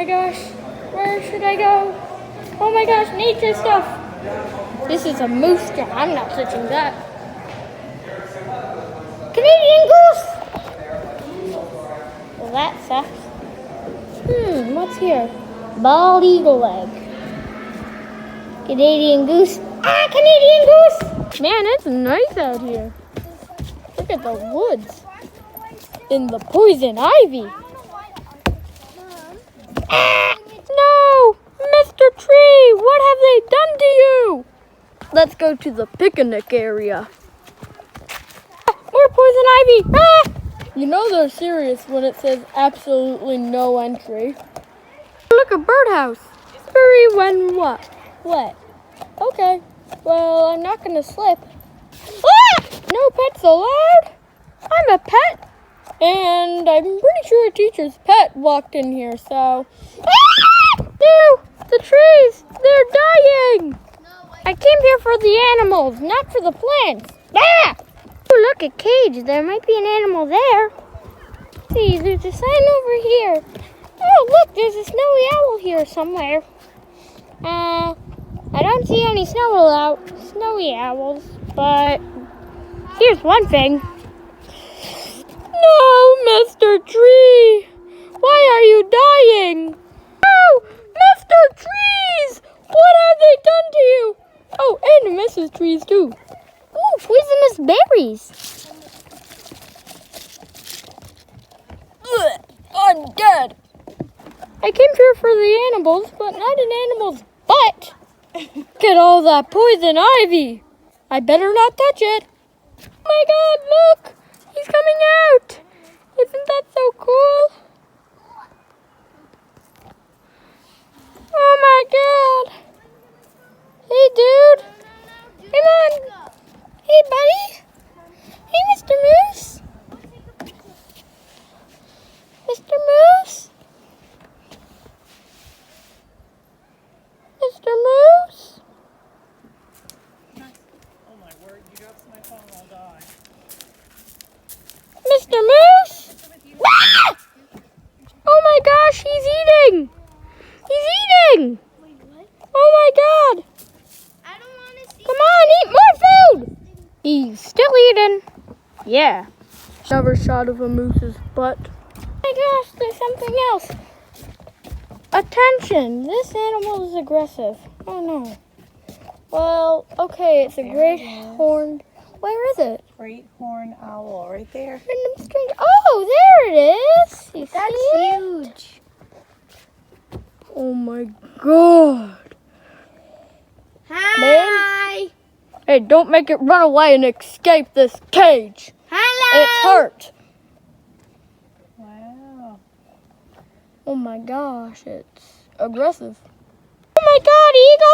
Oh my gosh, where should I go? Oh my gosh, nature stuff. This is a moose jaw. I'm not touching that. Canadian goose. Well, that sucks. What's here? Bald eagle egg. Canadian goose. Canadian goose. Man, it's nice out here. Look at the woods. In the poison ivy. No! Mr. Tree, what have they done to you? Let's go to the picnic area. More poison ivy! You know they're serious when it says absolutely no entry. Look, a birdhouse. Hurry when what? What? Okay. Well, I'm not gonna slip. No pets allowed? I'm a pet. And I'm pretty sure a teacher's pet walked in here, so... No! The trees! They're dying! I came here for the animals, not for the plants. Oh, look, a cage. There might be an animal there. See, there's a sign over here. Oh, look, there's a snowy owl here somewhere. I don't see any snowy owls, but here's one thing. No, Mr. Tree! Why are you dying? No, Mr. Trees! What have they done to you? Oh, and Mrs. Trees, too. Ooh, poisonous berries. Ugh, I'm dead. I came here for the animals, but not an animal's butt. Get all that poison ivy. I better not touch it. Oh my God, look. He's coming out. Isn't that so cool? Oh my God. Hey, dude. Come on. Hey, buddy. Hey, Mr. Moose. Mr. Moose. Mr. Moose. Oh my word, you dropped my phone, I'll die. Mr. Moose. Ah! Oh my gosh, he's eating. He's eating. Wait, what? Oh my God. I don't want to see. Come on, eat more food. He's still eating. Yeah. Another shot of a moose's butt. Oh my gosh, there's something else. Attention, this animal is aggressive. Oh no. Well, okay, it's a great horned. Where is it? Great horn owl, right there. Random strange. Oh, there it is. You That's see it? huge. Oh my God. Hi. Hey, don't make it run away and escape this cage. Hello. It's hurt. Wow. Oh my gosh, it's aggressive. Oh my God, eagle!